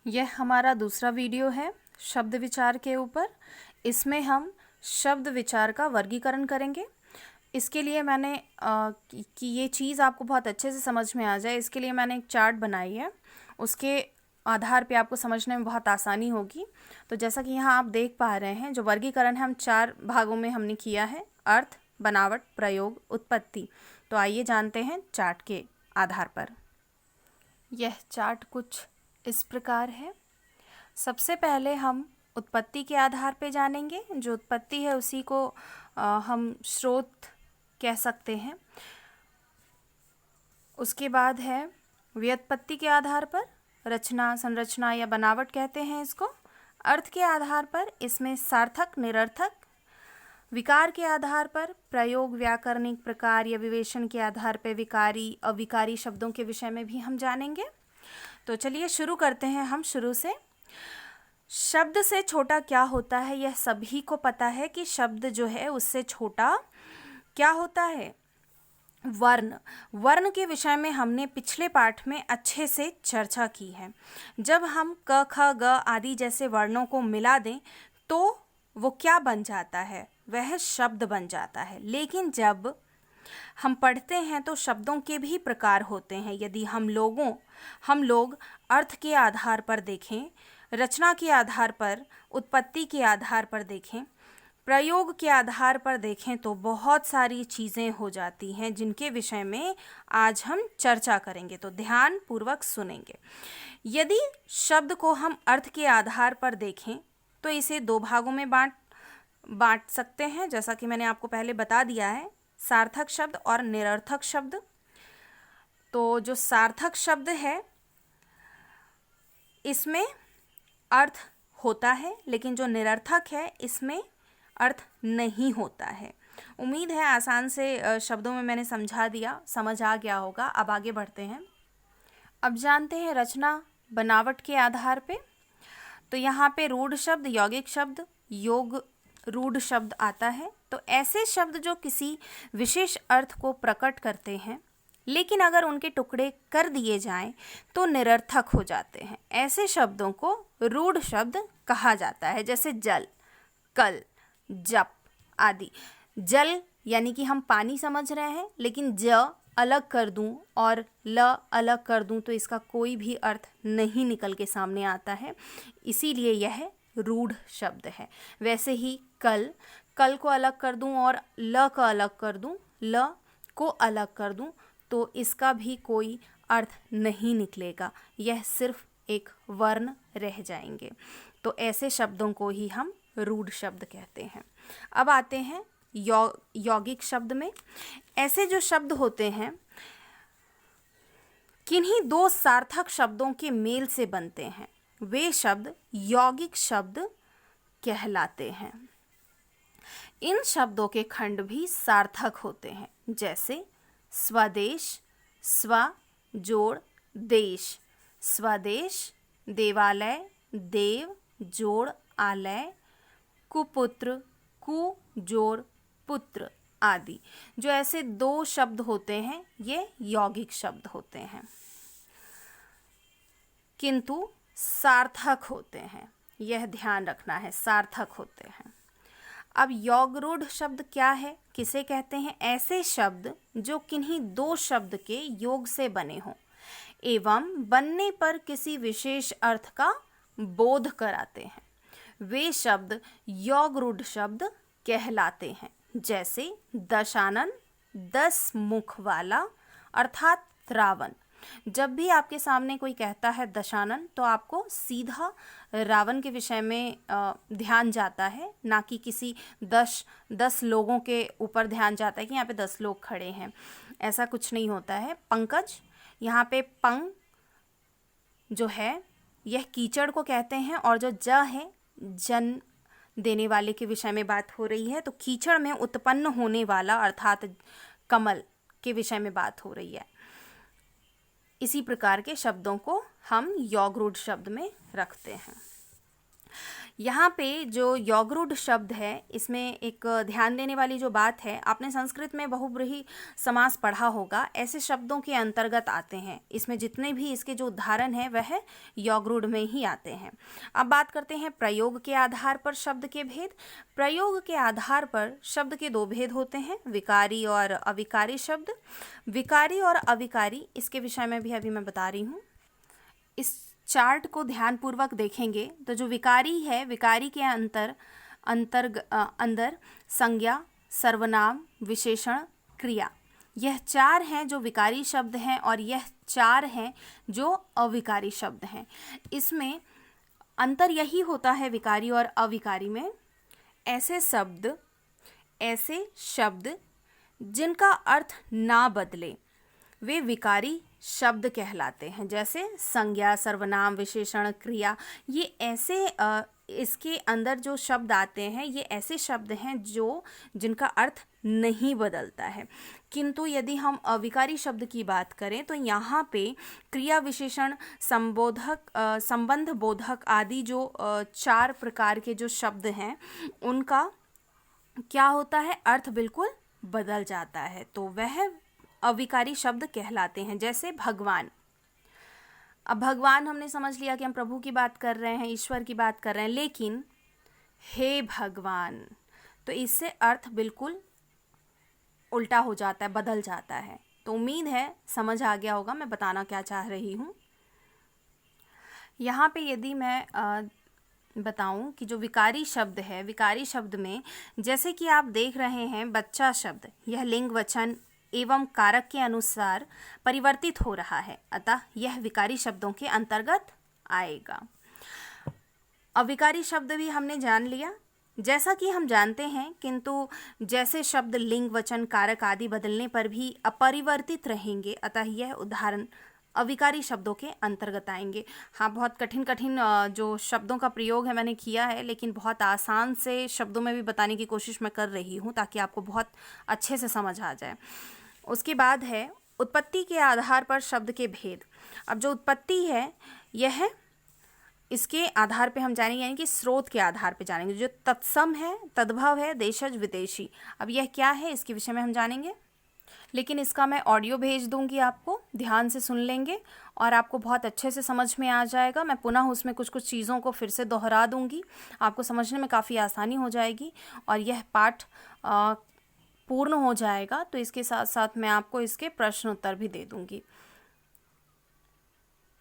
यह हमारा दूसरा वीडियो है शब्द विचार के ऊपर। इसमें हम शब्द विचार का वर्गीकरण करेंगे। इसके लिए मैंने कि ये चीज़ आपको बहुत अच्छे से समझ में आ जाए, इसके लिए मैंने एक चार्ट बनाई है। उसके आधार पे आपको समझने में बहुत आसानी होगी। तो जैसा कि यहाँ आप देख पा रहे हैं, जो वर्गीकरण है हम 4 भागों में हमने किया है: अर्थ, बनावट, प्रयोग, उत्पत्ति। तो आइए जानते हैं चार्ट के आधार पर। यह चार्ट कुछ इस प्रकार है। सबसे पहले हम उत्पत्ति के आधार पे जानेंगे। जो उत्पत्ति है उसी को हम स्रोत कह सकते हैं। उसके बाद है व्युत्पत्ति के आधार पर रचना, संरचना या बनावट कहते हैं इसको। अर्थ के आधार पर इसमें सार्थक, निरर्थक। विकार के आधार पर प्रयोग, व्याकरणिक प्रकार या विवेचन के आधार पर विकारी, अविकारी शब्दों के विषय में भी हम जानेंगे। तो चलिए शुरू करते हैं हम शुरू से। शब्द से छोटा क्या होता है, यह सभी को पता है कि शब्द जो है उससे छोटा क्या होता है? वर्ण। वर्ण के विषय में हमने पिछले पाठ में अच्छे से चर्चा की है। जब हम क, ख, ग आदि जैसे वर्णों को मिला दें तो वो क्या बन जाता है? वह शब्द बन जाता है। लेकिन जब हम पढ़ते हैं तो शब्दों के भी प्रकार होते हैं। यदि हम लोग अर्थ के आधार पर देखें, रचना के आधार पर, उत्पत्ति के आधार पर देखें, प्रयोग के आधार पर देखें तो बहुत सारी चीज़ें हो जाती हैं जिनके विषय में आज हम चर्चा करेंगे। तो ध्यान पूर्वक सुनेंगे। यदि शब्द को हम अर्थ के आधार पर देखें तो इसे 2 भागों में बांट सकते हैं, जैसा कि मैंने आपको पहले बता दिया है, सार्थक शब्द और निरर्थक शब्द। तो जो सार्थक शब्द है इसमें अर्थ होता है, लेकिन जो निरर्थक है इसमें अर्थ नहीं होता है। उम्मीद है आसान से शब्दों में मैंने समझा दिया, समझ आ गया होगा। अब आगे बढ़ते हैं। अब जानते हैं रचना, बनावट के आधार पे। तो यहाँ पे रूढ़ शब्द, यौगिक शब्द, योग रूढ़ शब्द आता है। तो ऐसे शब्द जो किसी विशेष अर्थ को प्रकट करते हैं, लेकिन अगर उनके टुकड़े कर दिए जाएं तो निरर्थक हो जाते हैं। ऐसे शब्दों को रूढ़ शब्द कहा जाता है, जैसे जल, कल, जप आदि। जल यानी कि हम पानी समझ रहे हैं, लेकिन ज अलग कर दूं और ल अलग कर दूं तो इसका कोई भी अर्थ नहीं निकल के सामने आता है, इसीलिए यह रूढ़ शब्द है। वैसे ही कल को अलग कर दूं और ल को अलग कर दूं, ल को अलग कर दूं तो इसका भी कोई अर्थ नहीं निकलेगा, यह सिर्फ एक वर्ण रह जाएंगे। तो ऐसे शब्दों को ही हम रूढ़ शब्द कहते हैं। अब आते हैं यौगिक शब्द में। ऐसे जो शब्द होते हैं किन्हीं 2 सार्थक शब्दों के मेल से बनते हैं, वे शब्द यौगिक शब्द कहलाते हैं। इन शब्दों के खंड भी सार्थक होते हैं, जैसे स्वदेश, स्व जोड़ देश, स्वदेश, देवालय, देव जोड़ आलय, कुपुत्र, कु जोड़ पुत्र आदि। जो ऐसे 2 शब्द होते हैं ये यौगिक शब्द होते हैं, किंतु सार्थक होते हैं। यह ध्यान रखना है, सार्थक होते हैं। अब यौगरूढ़ शब्द क्या है, किसे कहते हैं? ऐसे शब्द जो किन्हीं 2 शब्द के योग से बने हों एवं बनने पर किसी विशेष अर्थ का बोध कराते हैं, वे शब्द यौगरूढ़ शब्द कहलाते हैं। जैसे दशानन, 10 मुख वाला, अर्थात रावण। जब भी आपके सामने कोई कहता है दशानन तो आपको सीधा रावण के विषय में ध्यान जाता है, ना कि किसी 10 लोगों के ऊपर ध्यान जाता है कि यहाँ पे 10 लोग खड़े हैं। ऐसा कुछ नहीं होता है। पंकज, यहाँ पे पंग जो है यह कीचड़ को कहते हैं, और जो ज है जन्म देने वाले के विषय में बात हो रही है। तो कीचड़ में उत्पन्न होने वाला अर्थात कमल के विषय में बात हो रही है। इसी प्रकार के शब्दों को हम यौगरूढ़ शब्द में रखते हैं। यहाँ पे जो यौगरूढ़ शब्द है, इसमें एक ध्यान देने वाली जो बात है, आपने संस्कृत में बहुब्रीहि समास पढ़ा होगा, ऐसे शब्दों के अंतर्गत आते हैं। इसमें जितने भी इसके जो उदाहरण हैं वह यौगरूढ़ में ही आते हैं। अब बात करते हैं प्रयोग के आधार पर शब्द के भेद। प्रयोग के आधार पर शब्द के दो भेद होते हैं, विकारी और अविकारी शब्द। विकारी और अविकारी, इसके विषय में भी अभी मैं बता रही हूँ। इस चार्ट को ध्यानपूर्वक देखेंगे तो जो विकारी है, विकारी के अंदर संज्ञा, सर्वनाम, विशेषण, क्रिया, यह चार हैं जो विकारी शब्द हैं और यह चार हैं जो अविकारी शब्द हैं। इसमें अंतर यही होता है विकारी और अविकारी में। ऐसे शब्द जिनका अर्थ ना बदले वे विकारी शब्द कहलाते हैं, जैसे संज्ञा, सर्वनाम, विशेषण, क्रिया। ये ऐसे इसके अंदर जो शब्द आते हैं ये ऐसे शब्द हैं जिनका अर्थ नहीं बदलता है। किंतु यदि हम अविकारी शब्द की बात करें तो यहाँ पे क्रिया, विशेषण, संबंध बोधक आदि जो चार प्रकार के जो शब्द हैं उनका क्या होता है, अर्थ बिल्कुल बदल जाता है, तो वह अविकारी शब्द कहलाते हैं। जैसे भगवान। अब भगवान हमने समझ लिया कि हम प्रभु की बात कर रहे हैं, ईश्वर की बात कर रहे हैं, लेकिन हे भगवान, तो इससे अर्थ बिल्कुल उल्टा हो जाता है, बदल जाता है। तो उम्मीद है समझ आ गया होगा मैं बताना क्या चाह रही हूँ। यहाँ पे यदि मैं बताऊं कि जो विकारी शब्द है, विकारी शब्द में जैसे कि आप देख रहे हैं बच्चा शब्द, यह लिंग, वचन एवं कारक के अनुसार परिवर्तित हो रहा है, अतः यह विकारी शब्दों के अंतर्गत आएगा। अविकारी शब्द भी हमने जान लिया, जैसा कि हम जानते हैं, किंतु जैसे शब्द लिंग, वचन, कारक आदि बदलने पर भी अपरिवर्तित रहेंगे, अतः यह उदाहरण अविकारी शब्दों के अंतर्गत आएंगे। हाँ, बहुत कठिन जो शब्दों का प्रयोग है मैंने किया है, लेकिन बहुत आसान से शब्दों में भी बताने की कोशिश मैं कर रही हूँ ताकि आपको बहुत अच्छे से समझ आ जाए। उसके बाद है उत्पत्ति के आधार पर शब्द के भेद। अब जो उत्पत्ति है यह इसके आधार पे हम जानेंगे, यानी कि स्रोत के आधार पे जानेंगे। जो तत्सम है, तद्भव है, देशज, विदेशी, अब यह क्या है इसके विषय में हम जानेंगे, लेकिन इसका मैं ऑडियो भेज दूंगी, आपको ध्यान से सुन लेंगे और आपको बहुत अच्छे से समझ में आ जाएगा। मैं पुनः उसमें कुछ चीज़ों को फिर से दोहरा दूंगी, आपको समझने में काफ़ी आसानी हो जाएगी और यह पाठ पूर्ण हो जाएगा। तो इसके साथ साथ मैं आपको इसके प्रश्न उत्तर भी दे दूंगी।